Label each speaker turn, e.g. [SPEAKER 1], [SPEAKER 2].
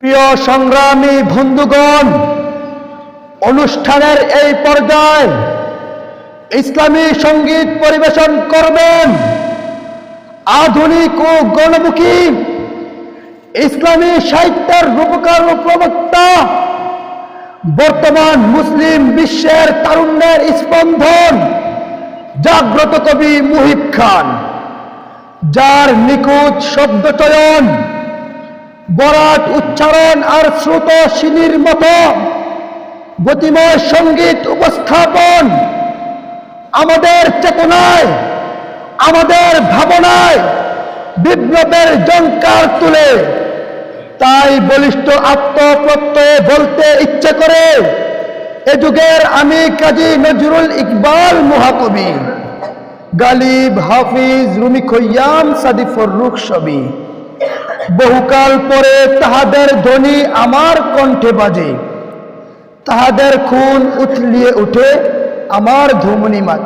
[SPEAKER 1] প্রিয় সংগ্রামী বন্ধুগণ, অনুষ্ঠানের এই পর্যায়ে ইসলামী সঙ্গীত পরিবেশন করবেন আধুনিক ও গণমুখী ইসলামী সাহিত্যের রূপকার ও প্রবক্তা, বর্তমান মুসলিম বিশ্বের তারুণ্যের স্পন্দন জাগ্রত কবি মুহিব খান, যার নিখুঁত শব্দচয়ন, বরাট উচ্চারণ আর শ্রুতশিনীর মতো গতিময় সঙ্গীত উপস্থাপন আমাদের চেতনায়, আমাদের ভাবনায় বিপ্লবের ঝংকার তুলে। তাই বলিষ্ঠ আত্মপ্রত্যয়ে বলতে ইচ্ছে করে, এ যুগের আমি কাজী নজরুল ইকবাল মহাকবি, গালিব, হাফিজ, রুমি খৈয়াম, সাদি ফররুখ সবই। বহুকাল পরে তাহাদের ধ্বনি আমার কণ্ঠে বাজে, তাহাদের খুন উথলিয়ে উঠে আমার ধমনী মাঝে।